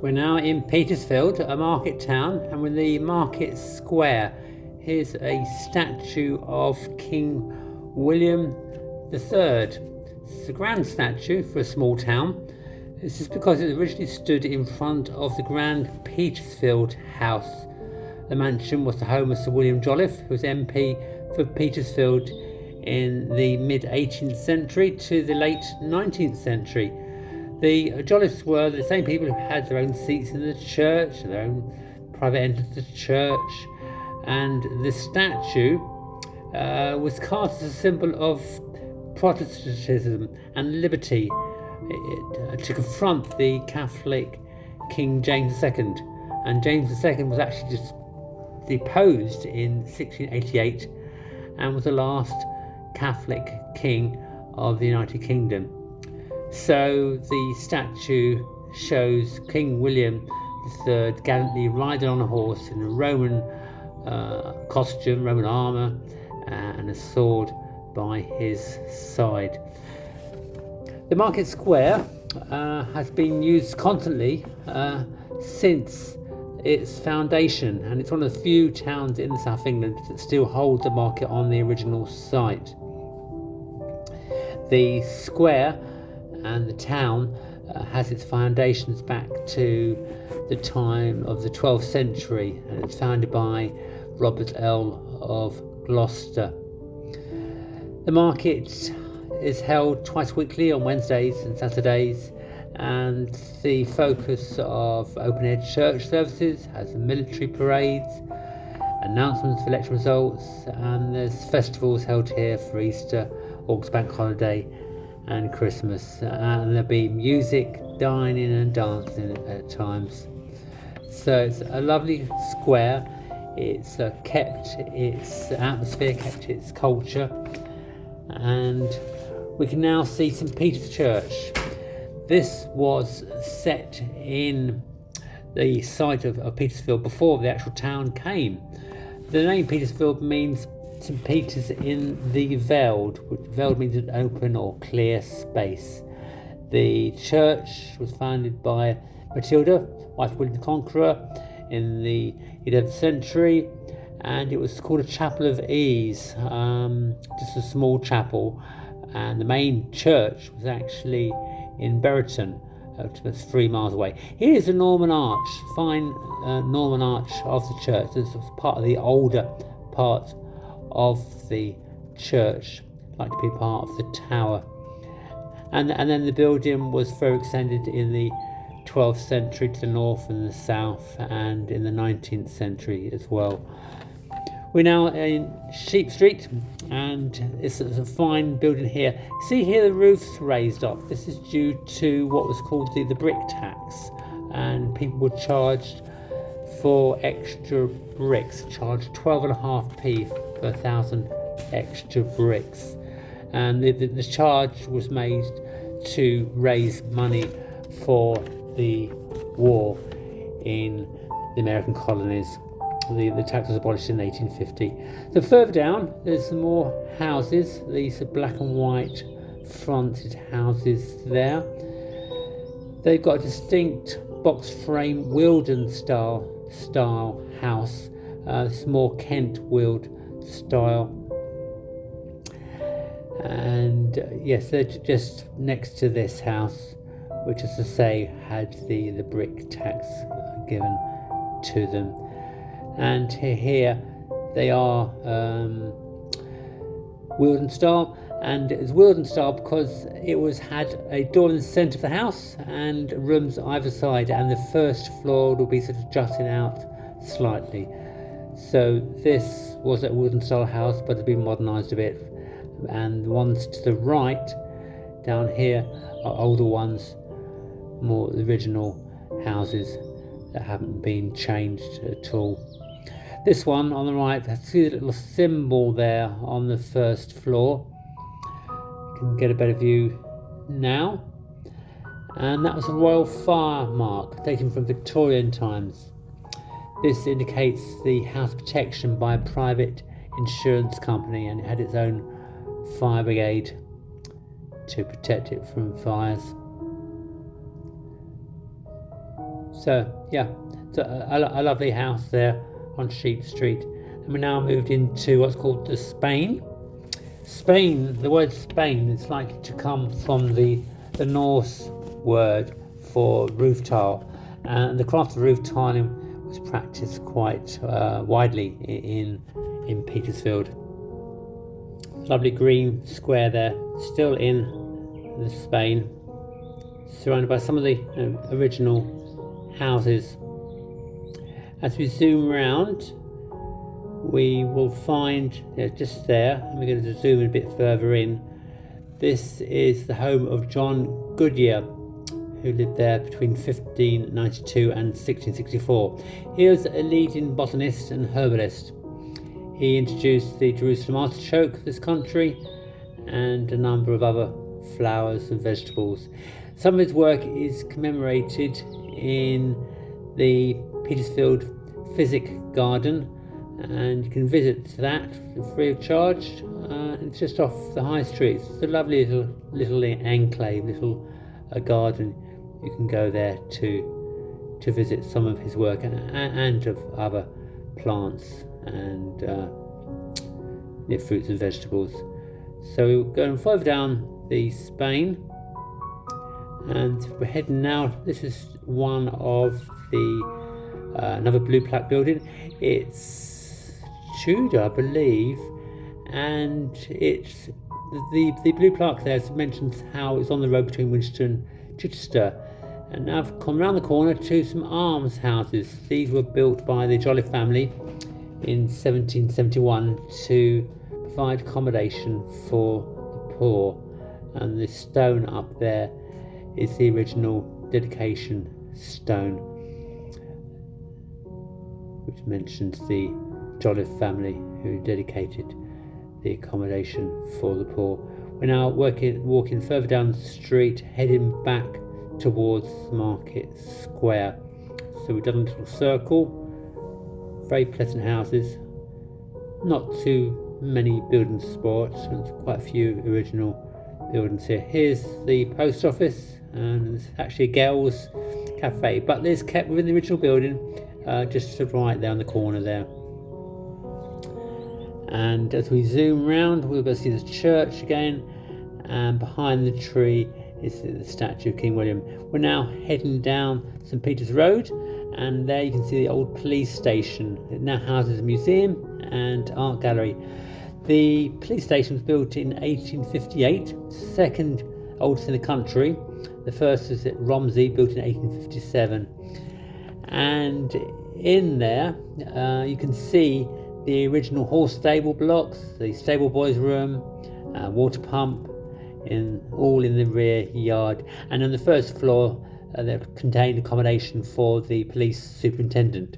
We're now in Petersfield, a market town, and we're in the market square. Here's a statue of King William III. It's a grand statue for a small town. This is because it originally stood in front of the Grand Petersfield House. The mansion was the home of Sir William Jolliffe, who was MP for Petersfield in the mid-18th century to the late 19th century. The Jolliffes were the same people who had their own seats in the church, their own private entrance to the church, and the statue was cast as a symbol of Protestantism and liberty to confront the Catholic King James II. And James II was actually just deposed in 1688 and was the last Catholic king of the United Kingdom. So the statue shows King William III gallantly riding on a horse in a Roman costume, Roman armour, and a sword by his side. The market square has been used constantly since its foundation, and it's one of the few towns in the south of England that still hold the market on the original site. The square and the town has its foundations back to the time of the 12th century, and it's founded by Robert Earl of Gloucester. The market is held twice weekly on Wednesdays and Saturdays, and the focus of open-air church services has military parades, announcements for election results, and there's festivals held here for Easter, August Bank Holiday and Christmas, and there'll be music, dining and dancing at times. So it's a lovely square. It's kept its atmosphere, kept its culture, and we can now see St Peter's Church. This was set in the site of Petersfield before the actual town came. The name Petersfield means St Peter's in the Veld, which Veld means an open or clear space. The church was founded by Matilda, wife of William the Conqueror, in the 11th century, and it was called a chapel of ease, just a small chapel, and the main church was actually in Brereton, that's 3 miles away. Here's a Norman arch, fine Norman arch of the church. This was part of the older part of the church, like to be part of the tower. And then the building was further extended in the 12th century to the north and the south, and in the 19th century as well. We're now in Sheep Street, and it's a fine building here. See here the roof's raised up. This is due to what was called the brick tax, and people were charged for extra bricks, charged 12.5p per 1,000 extra bricks. And the charge was made to raise money for the war in the American colonies. The tax was abolished in 1850. So further down, there's some more houses. These are black and white fronted houses there. They've got a distinct box frame Wealden style house. It's more Kent Weald style. And yes, they're just next to this house, which, as I say, had the brick tax given to them. And here they are Wealden style, and it's Wealden style because it had a door in the centre of the house and rooms either side, and the first floor will be sort of jutting out slightly. So this was a Wealden style house, but it's been modernised a bit, and the ones to the right down here are older ones, more original houses that haven't been changed at all. This one on the right, see the little symbol there on the first floor. You can get a better view now. And that was a royal fire mark taken from Victorian times. This indicates the house protection by a private insurance company, and it had its own fire brigade to protect it from fires. So yeah, it's a lovely house there on Sheep Street. And we now moved into what's called the Spain. Spain, the word Spain is likely to come from the Norse word for roof tile, and the craft of roof tiling was practiced quite widely in Petersfield. Lovely green square there, still in the Spain, surrounded by some of the original houses. As we zoom around, we will find just there, and we're going to zoom a bit further in. This is the home of John Goodyear, who lived there between 1592 and 1664. He was a leading botanist and herbalist. He introduced the Jerusalem artichoke to this country and a number of other flowers and vegetables. Some of his work is commemorated in the Petersfield Physic Garden, and you can visit that free of charge. It's just off the high street. It's a lovely little enclave, little garden. You can go there to visit some of his work and of other plants and fruits and vegetables. So we're going further down the Spain, and we're heading now. This is one of the another blue plaque building. It's Tudor, I believe, and it's the blue plaque there mentions how it's on the road between Winchester and Chichester. And now I've come around the corner to some almshouses. These were built by the Jolliffe family in 1771 to provide accommodation for the poor. And the stone up there is the original dedication stone, which mentions the Jolliffe family who dedicated the accommodation for the poor. We're now walking further down the street, heading back towards Market Square. So we've done a little circle, very pleasant houses, not too many building spots, and quite a few original buildings here. Here's the post office, and it's actually a girls' cafe, but it's kept within the original building, just to the right there on the corner there. And as we zoom around, we'll be able to see the church again, and behind the tree is the statue of King William. We're now heading down St Peter's Road, and there you can see the old police station. It now houses a museum and art gallery. The police station was built in 1858, second oldest in the country. The first was at Romsey, built in 1857. And in there you can see the original horse stable blocks, the stable boys room, water pump, all in the rear yard. And on the first floor there contained accommodation for the police superintendent.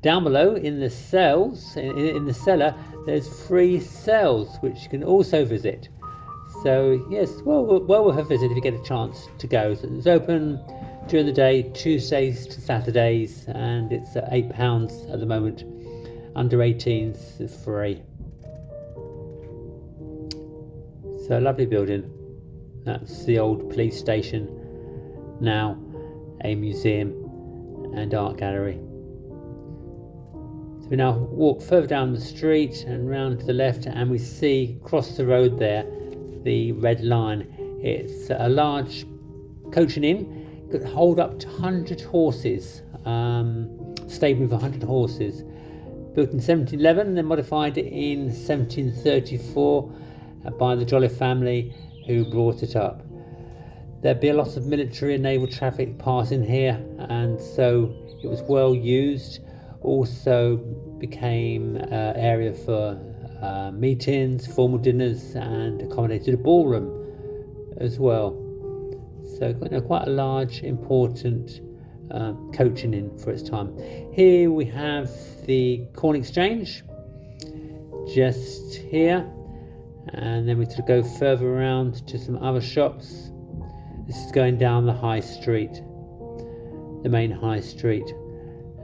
Down below in the cells, in the cellar, there's 3 cells which you can also visit. So yes, well worth a visit if you get a chance to go. So it's open during the day, Tuesdays to Saturdays, and it's £8 at the moment. Under 18s is free. So a lovely building. That's the old police station, now a museum and art gallery. So we now walk further down the street and round to the left, and we see across the road there the Red Lion. It's a large coaching inn, could hold up to 100 horses, stable for 100 horses. Built in 1711, then modified in 1734 by the Jolliffe family who brought it up. There'd be a lot of military and naval traffic passing here, and so it was well used. Also became an area for meetings, formal dinners, and accommodated a ballroom as well. So quite a large, important coaching inn for its time. Here we have the Corn Exchange, just here, and then we sort of go further around to some other shops. This is going down the high street, the main high street,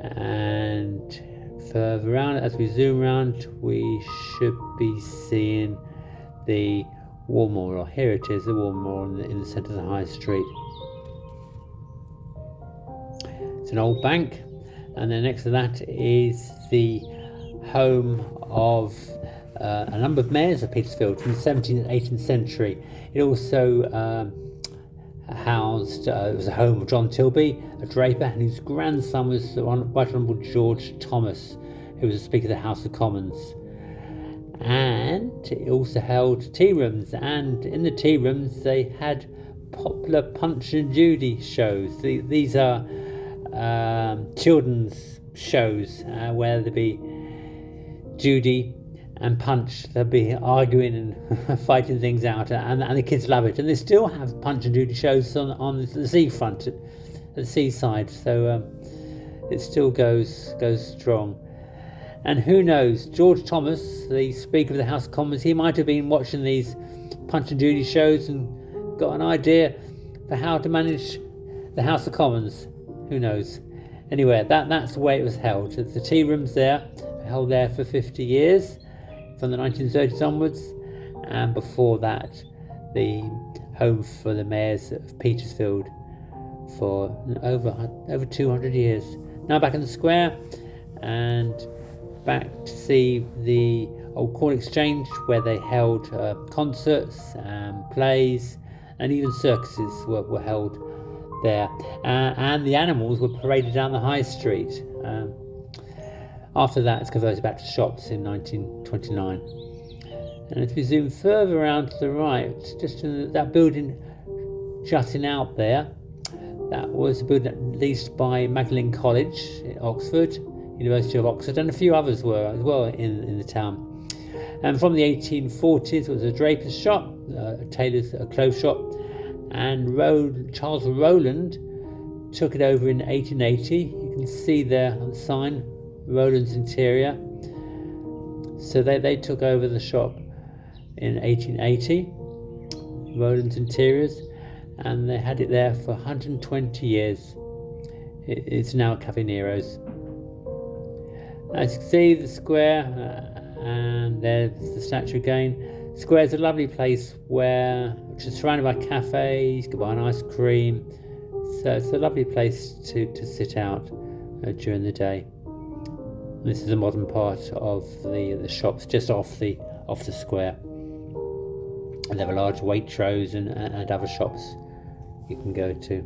and further around, as we zoom around, we should be seeing the Walmore, or here it is, the Walmore in the centre of the high street. an old bank, and then next to that is the home of a number of mayors of Petersfield from the 17th and 18th century. It also housed, it was a home of John Tilby, a draper, and his grandson was the Right Honourable George Thomas, who was the Speaker of the House of Commons. And it also held tea rooms, and in the tea rooms they had popular Punch and Judy shows. These are children's shows where there'd be Judy and Punch, they'll be arguing and fighting things out, and the kids love it. And they still have Punch and Judy shows on the seafront, at the seaside, so it still goes strong. And who knows, George Thomas, the Speaker of the House of Commons, he might have been watching these Punch and Judy shows and got an idea for how to manage the House of Commons. Who knows? Anyway, that's the way it was held. The tea rooms there were held there for 50 years, from the 1930s onwards, and before that, the home for the mayors of Petersfield for over 200 years. Now back in the square, and back to see the old Corn Exchange, where they held concerts and plays, and even circuses were held there, and the animals were paraded down the high street. After that, it's converted back to shops in 1929. And if we zoom further around to the right, just in that building jutting out there, that was a building leased by Magdalen College in Oxford, University of Oxford, and a few others were as well in the town. And from the 1840s, it was a draper's shop, a tailor's, a clothes shop, and Charles Rowland took it over in 1880. You can see there on the sign, Rowland's Interior. So they took over the shop in 1880, Rowland's Interiors, and they had it there for 120 years. It's now Cafe Nero's. As you can see, the square, and there's the statue again. Square is a lovely place which is surrounded by cafes, you can buy an ice cream. So it's a lovely place to sit out during the day. This is a modern part of the shops just off the square. And there are large Waitrose and other shops you can go to.